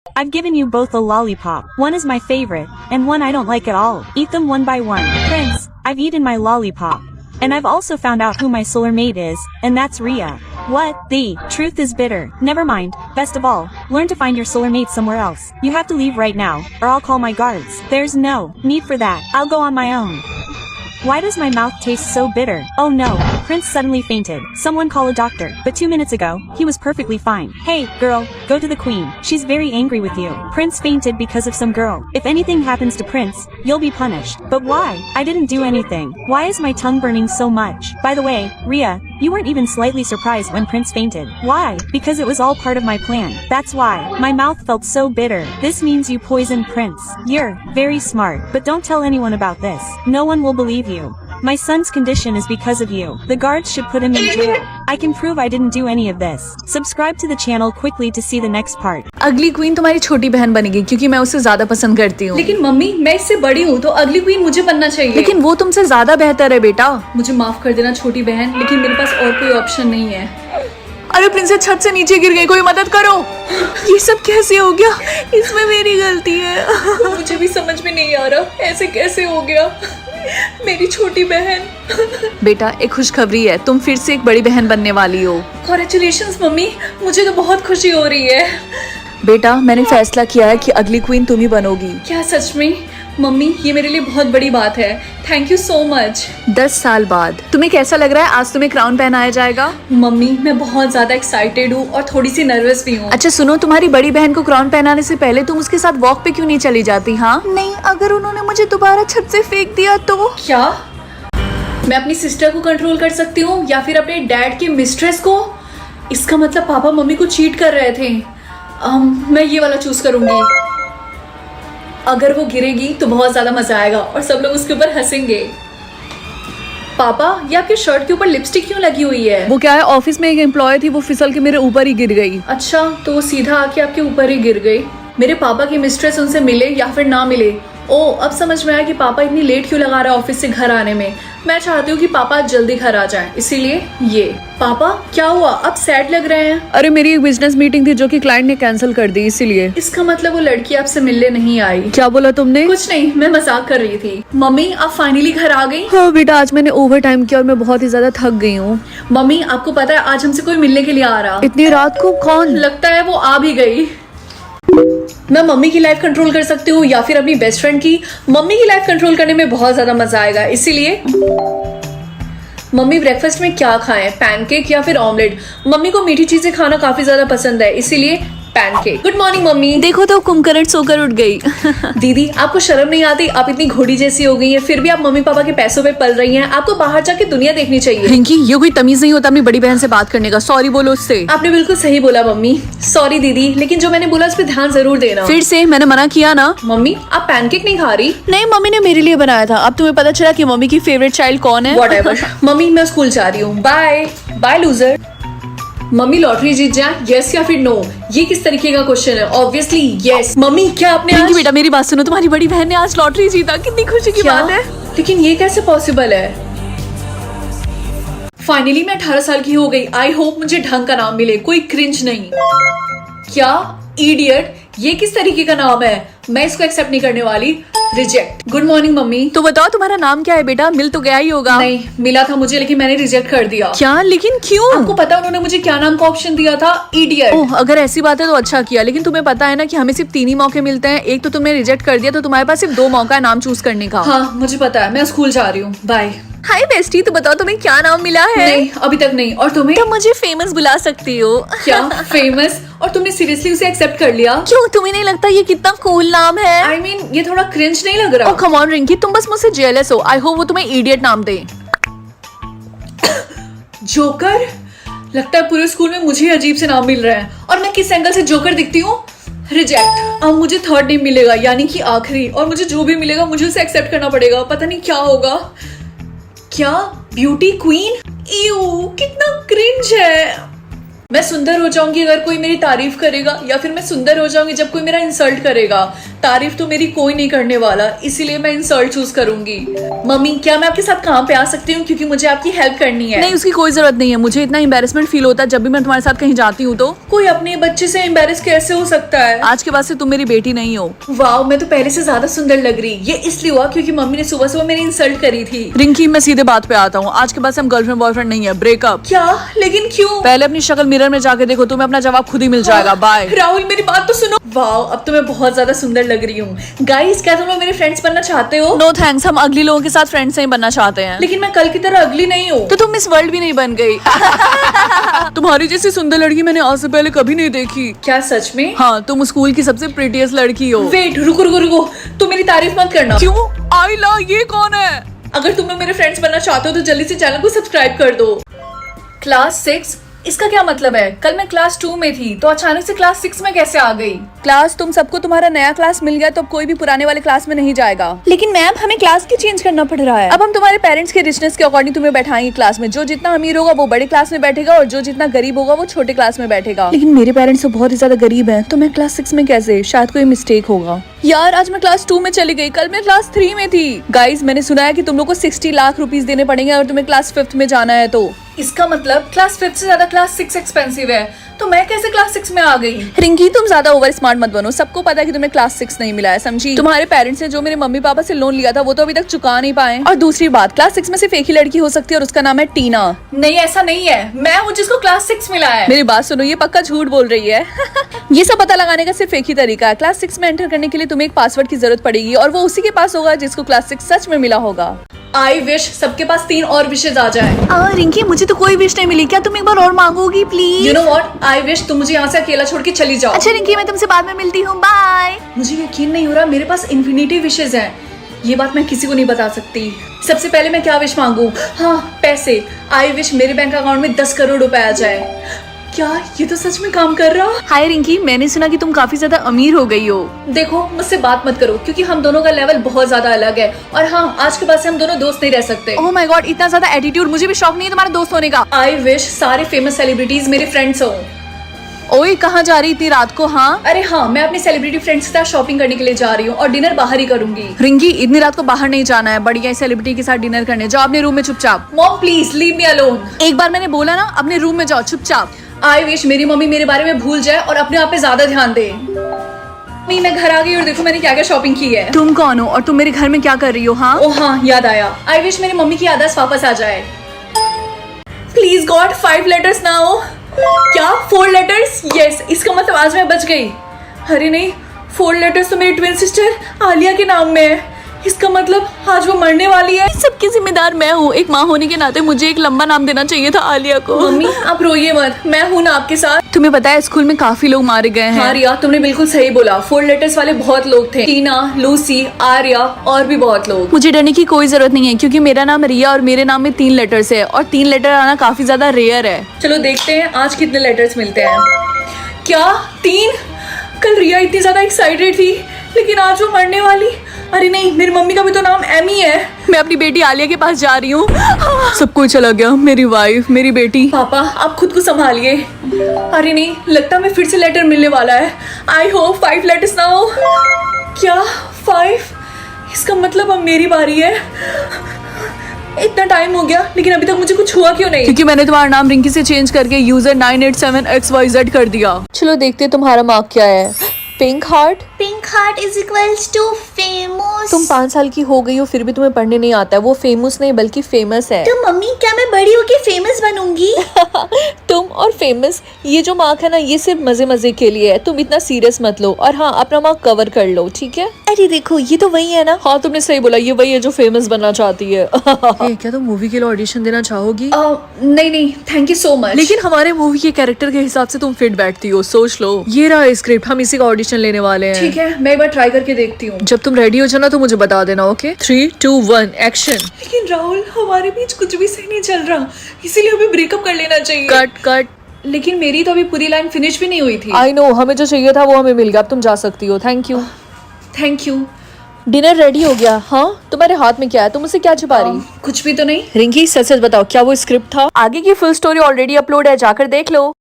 I've given you both a lollipop. One is my favorite, and one I don't like at all. Eat them one by one. Prince, I've eaten my lollipop. And I've also found out who my soulmate is, and that's Rhea. What? The truth is bitter. Never mind. Best of all, learn to find your soulmate somewhere else. You have to leave right now, or I'll call my guards. There's no need for that. I'll go on my own. Why does my mouth taste so bitter? Oh no, Prince suddenly fainted. Someone call a doctor. But 2 minutes ago, he was perfectly fine. Hey, girl, go to the queen. She's very angry with you. Prince fainted because of some girl. If anything happens to Prince, you'll be punished. But why? I didn't do anything. Why is my tongue burning so much? By the way, Rhea, you weren't even slightly surprised when Prince fainted. Why? Because it was all part of my plan. That's why. My mouth felt so bitter. This means you poisoned Prince. You're very smart, but don't tell anyone about this. No one will believe you. My son's condition is because of you. The guards should put him in jail. I can prove I didn't do any of this. Subscribe to the channel quickly to see the next part. अगली queen तुम्हारी छोटी बहन बनेगी क्योंकि मैं उसे ज्यादा पसंद करती हूँ। लेकिन मम्मी, मैं इससे बड़ी हूँ तो अगली क्वीन मुझे बनना चाहिए। लेकिन वो तुमसे ज्यादा बेहतर है बेटा। मुझे माफ कर देना छोटी बहन, लेकिन मेरे पास और कोई ऑप्शन नहीं है। अरे प्रिंसेस छत से नीचे गिर गई, कोई मदद करो। ये सब कैसे हो गया? इसमें मेरी गलती है। मुझे भी समझ में नहीं आ रहा ऐसे कैसे हो गया। मेरी छोटी बहन। बेटा एक खुशखबरी है, तुम फिर से एक बड़ी बहन बनने वाली हो। कॉन्ग्रेचुलेशंस मम्मी, मुझे तो बहुत खुशी हो रही है। बेटा मैंने फैसला किया है कि अगली क्वीन तुम ही बनोगी। क्या सच में? मम्मी ये मेरे लिए बहुत बड़ी बात है। Thank you so much. 10 साल बाद तुम्हें कैसा लग रहा है? आज तुम्हें क्राउन पहनाया जाएगा। मम्मी मैं बहुत ज्यादा एक्साइटेड हूँ और थोड़ी सी नर्वस भी हूँ। अच्छा सुनो, तुम्हारी बड़ी बहन को क्राउन पहनाने से पहले तुम उसके साथ वॉक पे क्यों नहीं चली जाती? हाँ नहीं, अगर उन्होंने मुझे दोबारा छत से फेंक दिया तो? क्या मैं अपनी सिस्टर को कंट्रोल कर सकती हूँ या फिर अपने डैड की मिस्ट्रेस को? इसका मतलब पापा मम्मी को चीट कर रहे थे। मैं ये वाला चूज करूंगी। अगर वो गिरेगी तो बहुत ज्यादा मजा आएगा और सब लोग उसके ऊपर हंसेंगे। पापा ये आपके शर्ट के ऊपर लिपस्टिक क्यों लगी हुई है? वो क्या है, ऑफिस में एक एम्प्लॉय थी, वो फिसल के मेरे ऊपर ही गिर गई। अच्छा तो वो सीधा आके आपके ऊपर ही गिर गई। मेरे पापा की मिस्ट्रेस उनसे मिले या फिर ना मिले। ओ अब समझ में आया कि पापा इतनी लेट क्यों लगा रहा है ऑफिस से घर आने में। मैं चाहती हूँ कि पापा जल्दी घर आ जाएं, इसीलिए ये। पापा क्या हुआ, अब सैड लग रहे हैं? अरे मेरी एक बिजनेस मीटिंग थी जो कि क्लाइंट ने कैंसिल कर दी, इसीलिए। इसका मतलब वो लड़की आपसे मिलने नहीं आई? क्या बोला तुमने? कुछ नहीं, मैं मजाक कर रही थी। मम्मी आप फाइनली घर आ गई? हाँ बेटा, आज मैंने ओवर टाइम किया और मैं बहुत ही ज्यादा थक गई हूँ। मम्मी आपको पता है आज हमसे कोई मिलने के लिए आ रहा। इतनी रात को? कौन? लगता है वो आ भी गई। मैं मम्मी की लाइफ कंट्रोल कर सकती हूँ या फिर अपनी बेस्ट फ्रेंड की। मम्मी की लाइफ कंट्रोल करने में बहुत ज्यादा मजा आएगा, इसीलिए। मम्मी ब्रेकफास्ट में क्या खाएं, पैनकेक या फिर ऑमलेट? मम्मी को मीठी चीजें खाना काफी ज्यादा पसंद है, इसीलिए पैनकेक। Good morning mummy. देखो तो कुंभकर्ण सोकर उठ गई। दीदी आपको शर्म नहीं आती? आप इतनी घोड़ी जैसी हो गई हैं, फिर भी आप मम्मी पापा के पैसों पे पल रही हैं। आपको बाहर जाके दुनिया देखनी चाहिए। रिंकी ये कोई तमीज नहीं होता अपनी बड़ी बहन से बात करने का। सॉरी बोलो उससे। आपने बिल्कुल सही बोला मम्मी। सॉरी दीदी, लेकिन जो मैंने बोला उस पर ध्यान जरूर देना। फिर से मैंने मना किया ना। मम्मी आप पैनकेक नहीं खा रही? नहीं, मम्मी ने मेरे लिए बनाया था। अब तुम्हें पता चला कि मम्मी की फेवरेट चाइल्ड कौन है? Whatever। मम्मी मैं स्कूल जा रही हूँ, bye bye loser. Mummy lottery जीत जाए, यस या फिर नो? ये किस तरीके का क्वेश्चन है? Obviously yes. मम्मी क्या आपने रिंकी बेटा मेरी बात सुनो, तुम्हारी बड़ी बहन ने आज लॉटरी जीता। कितनी खुशी की बात है। लेकिन ये कैसे पॉसिबल है? फाइनली मैं 18 साल की हो गई। आई होप मुझे ढंग का नाम मिले, कोई क्रिंज नहीं। क्या इडियट, ये किस तरीके का नाम है? मैं इसको एक्सेप्ट नहीं करने वाली। रिजेक्ट। Good morning mummy. तो बताओ तुम्हारा नाम क्या है बेटा? मिल तो गया ही होगा। नहीं मिला था मुझे, लेकिन मैंने रिजेक्ट कर दिया। क्या? लेकिन क्यों? आपको पता उन्होंने मुझे क्या नाम का ऑप्शन दिया था? इडियट। ओह अगर ऐसी बात है तो अच्छा किया, लेकिन तुम्हें पता है ना कि हमें सिर्फ 3 ही मौके मिलते हैं। एक तो तुमने रिजेक्ट कर दिया, तो तुम्हारे पास सिर्फ 2 मौका है नाम चूज करने का। हाँ मुझे पता है, मैं स्कूल जा रही हूँ, बाय। हाय बेस्टी, तो बताओ तुम्हें क्या नाम मिला है? नहीं अभी तक नहीं। और तुम्हें? तुम मुझे फेमस बुला सकती हो। क्या फेमस? और तुमने सीरियसली उसे एक्सेप्ट कर लिया? क्यों, तुम्हें नहीं लगता ये कितना कूल नाम है? आई मीन ये थोड़ा क्रिंज नहीं लग रहा? ओह कम ऑन रिंकी, तुम बस मुझसे जेलस हो। आई होप वो तुम्हें इडियट नाम दे। जोकर? लगता है पूरे स्कूल में मुझे अजीब से नाम मिल रहे हैं। और मैं किस एंगल से जोकर दिखती हूँ? रिजेक्ट। अब मुझे थर्ड नेम मिलेगा, यानी कि आखिरी। और मुझे जो भी मिलेगा मुझे उसे एक्सेप्ट करना पड़ेगा। पता नहीं क्या होगा। क्या ब्यूटी क्वीन? इयू कितना क्रिंज है। मैं सुंदर हो जाऊंगी अगर कोई मेरी तारीफ करेगा, या फिर मैं सुंदर हो जाऊंगी जब कोई मेरा इंसल्ट करेगा। तारीफ तो मेरी कोई नहीं करने वाला, इसीलिए मैं इंसल्ट चूज करूंगी। मम्मी क्या मैं आपके साथ काम पे आ सकती हूँ, क्योंकि मुझे आपकी हेल्प करनी है। नहीं, उसकी कोई जरूरत नहीं है। मुझे इतना एम्बेरसमेंट फील होता है जब भी मैं तुम्हारे साथ कहीं जाती हूँ तो। कोई अपने बच्चे से एम्बेरस कैसे हो सकता है? आज के बाद से तुम मेरी बेटी नहीं हो। वाह, मैं तो पहले से ज्यादा सुंदर लग रही। ये इसलिए हुआ क्योंकि मम्मी ने सुबह सुबह मेरी इंसल्ट करी थी। रिंकी, मैं सीधे बात पे आता हूँ। आज के बाद से हम गर्लफ्रेंड बॉयफ्रेंड नहीं है, ब्रेकअप। क्या? लेकिन क्यों? पहले अपनी शक्ल मिरर में जाके देखो, तुम्हें अपना जवाब खुद ही मिल जाएगा। बाय। राहुल मेरी बात तो सुनो। वाह, अब तो मैं बहुत ज्यादा सुंदर लग रही हूँ। गाइस, क्या तुम लोग मेरे फ्रेंड्स बनना चाहते हो? नो थैंक्स, हम अगली लोगों के साथ फ्रेंड्स नहीं बनना चाहते हैं। लेकिन मैं कल की तरह अगली नहीं हूँ। तो तुम मिस वर्ल्ड भी नहीं बन गई। तुम्हारी जैसी सुंदर लड़की मैंने आज से पहले कभी नहीं देखी। क्या सच में? हाँ, तुम स्कूल की सबसे प्रिटीएस्ट लड़की हो। वेट, रुको रुको रुको, तुम मेरी तारीफ मत करना। क्यों? आइला, ये कौन है? अगर तुम लोग मेरे फ्रेंड्स बनना चाहते हो तो जल्दी से चैनल को सब्सक्राइब कर दो। क्लास 6? इसका क्या मतलब है? कल मैं क्लास 2 में थी तो अचानक से क्लास 6 में कैसे आ गई? क्लास, तुम सबको तुम्हारा नया क्लास मिल गया तो अब कोई भी पुराने वाले क्लास में नहीं जाएगा। लेकिन मैम, हमें क्लास की चेंज करना पड़ रहा है। अब हम तुम्हारे पेरेंट्स के रिचनेस के अकॉर्डिंग तुम्हें बैठाएंगे क्लास में। जो जितना अमीर होगा वो बड़े क्लास में बैठेगा और जो जितना गरीब होगा वो छोटे क्लास में बैठेगा। लेकिन मेरे पेरेंट्स तो बहुत ही ज्यादा गरीब हैं, तो मैं क्लास 6 में कैसे? शायद कोई मिस्टेक होगा। यार, आज मैं क्लास 2 में चली गई, कल मैं क्लास 3 में थी। गाइस, मैंने सुना है कि तुम लोग को 60 लाख रुपीस देने पड़ेंगे अगर तुम्हें क्लास 5th में जाना है तो। इसका मतलब क्लास 5 से ज्यादा क्लास 6 एक्सपेंसिव है, तो मैं कैसे क्लास 6 में आ गई? रिंकी, तुम ज्यादा ओवर स्मार्ट मत बनो। सबको पता है कि तुम्हें क्लास 6 नहीं मिला है, समझी? तुम्हारे पेरेंट्स ने जो मेरे मम्मी पापा से लोन लिया था वो तो अभी तक चुका नहीं पाए। और दूसरी बात, क्लास 6 में सिर्फ एक ही लड़की हो सकती है और उसका नाम है टीना। नहीं, ऐसा नहीं है। मैं हूँ जिसको क्लास 6 मिला है। मेरी बात सुनो, ये पक्का झूठ बोल रही है। ये सब पता लगाने का सिर्फ एक ही तरीका है। क्लास 6 में एंटर करने के लिए तुम्हें एक पासवर्ड की जरूरत पड़ेगी और वो उसी के पास होगा जिसको क्लास 6 सच में मिला होगा। आई विश सबके पास 3 और विशेज आ जाए। रिंकी, मुझे तो कोई विश नहीं मिली। क्या तुम एक बार और मांगोगी please? You know what, I wish तुम मुझे यहाँ से अकेला छोड़ के चली जाओ। अच्छा रिंकी, मैं तुमसे बाद में मिलती हूँ, बाय। मुझे यकीन नहीं हो रहा, मेरे पास इन्फिनिटी विशेज हैं। ये बात मैं किसी को नहीं बता सकती। सबसे पहले मैं क्या विश मांगू? हाँ, पैसे। आई विश मेरे बैंक अकाउंट में 10 करोड़ रुपए आ जाए। क्या ये तो सच में काम कर रहा? हाय रिंकी, मैंने सुना कि तुम काफी ज्यादा अमीर हो गई हो। देखो, मुझसे बात मत करो क्योंकि हम दोनों का लेवल बहुत ज्यादा अलग है। और हाँ, आज के बाद से हम दोनों दोस्त नहीं रह सकते। ओह माय गॉड, इतना ज्यादा एटीट्यूड। मुझे भी शौक नहीं है तुम्हारे दोस्त होने का। आई विश सारे फेमस सेलिब्रिटीज मेरे फ्रेंड्स हो। ओए, कहाँ जा रही इतनी रात को? हाँ, अरे हाँ, मैं अपनी सेलिब्रिटी फ्रेंड्स के साथ शॉपिंग करने के लिए जा रही हूँ और डिनर बाहर ही करूंगी। रिंकी, इतनी रात को बाहर नहीं जाना है। बढ़िया सेलिब्रिटी के साथ डिनर करने जाओ अपने रूम में चुपचाप। Mom please leave me alone. एक बार मैंने बोला ना, अपने रूम में जाओ चुपचाप। आई विश मेरी मम्मी मेरे बारे में भूल जाए और अपने आप पे ज्यादा ध्यान दे। मम्मी, मैं घर आ गई और देखो मैंने क्या क्या शॉपिंग की है। तुम कौन हो और तुम मेरे घर में क्या कर रही हो? हाँ, ओ हाँ, याद आया। आई विश मेरी मम्मी की याददाश्त वापस आ जाए। प्लीज गॉड, 5 लेटर्स ना हो। क्या 4 लेटर्स? यस, इसका मतलब आज मैं बच गई। अरे नहीं, 4 लेटर्स तो मेरी ट्विन सिस्टर आलिया के नाम में है। इसका मतलब आज वो मरने वाली है। सबकी जिम्मेदार मैं हूँ। एक माँ होने के नाते मुझे एक लंबा नाम देना चाहिए था आलिया को। मम्मी आप रोइए मत, मैं हूँ ना आपके साथ। तुम्हें पता है स्कूल में काफी लोग मारे गए हैं। हाँ रिया, तुमने बिल्कुल सही बोला। 4 लेटर्स वाले बहुत लोग थे। टीना, लूसी, आर्या और भी बहुत लोग। मुझे डरने की कोई जरूरत नहीं है क्योंकि मेरा नाम रिया और मेरे नाम में 3 लेटर्स है और 3 लेटर आना काफी ज्यादा रेयर है। चलो देखते हैं आज कितने लेटर्स मिलते हैं। क्या 3? कल रिया इतनी ज्यादा एक्साइटेड थी लेकिन आज वो मरने वाली। अरे नहीं, मेरी मम्मी का भी तो नाम एमी है। मैं अपनी बेटी आलिया के पास जा रही हूँ। सब कुछ चला गया, मेरी वाइफ, मेरी बेटी। पापा आप खुद को संभालिए। अरे नहीं, लगता मैं फिर से लेटर मिलने वाला है। आई होप 5 लेटर्स ना हो। क्या 5? इसका मतलब अब मेरी बारी है। इतना टाइम हो गया लेकिन अभी तक मुझे कुछ हुआ क्यों नहीं? क्योंकि मैंने तुम्हारा नाम रिंकी से चेंज करके यूजर 987XYZ कर दिया। चलो देखते तुम्हारा मार्क क्या है। Pink heart. Pink heart is equals to famous. तुम 5 साल की हो गई हो फिर भी तुम्हें पढ़ने नहीं आता है। वो फेमस नहीं बल्कि फेमस है। तो मम्मी क्या मैं बड़ी होके फेमस बनूंगी? तुम और फेमस, ये जो मार्क है ना, ये सिर्फ मजे मजे के लिए है। तुम इतना सीरियस मत लो और हाँ, अपना मार्क कवर कर लो, ठीक है? अरे देखो, ये तो वही है ना। हाँ, तुमने सही बोला, ये वही है जो फेमस बनना चाहती है। क्या तुम मूवी के लिए ऑडिशन देना चाहोगी? नहीं नहीं, थैंक यू सो मच। लेकिन हमारे मूवी के कैरेक्टर के हिसाब से तुम फिट बैठती हो, सोच लो। ये रहा स्क्रिप्ट, हम इसी का ऑडिशन लेने वाले हैं। ठीक है, मैं एक बार ट्राई करके देखती हूँ। जब तुम रेडी हो जाना तो मुझे बता देना, ओके? 3, 2, 1 एक्शन। लेकिन राहुल, हमारे बीच कुछ भी सही नहीं चल रहा, इसीलिए अभी ब्रेकअप कर लेना चाहिए। Cut cut. लेकिन मेरी तो अभी पूरी लाइन फिनिश भी नहीं हुई थी। आई नो, हमें जो चाहिए था वो हमें मिल गया। अब तुम जा सकती हो। Thank you. Thank you. Dinner ready हो गया। हाँ, तुम्हारे हाथ में क्या है? तुम मुझसे क्या छुपा रही? कुछ भी तो नहीं। रिंकी, सच सच बताओ, क्या वो स्क्रिप्ट था? आगे की फुल स्टोरी ऑलरेडी अपलोड है, जाकर देख लो।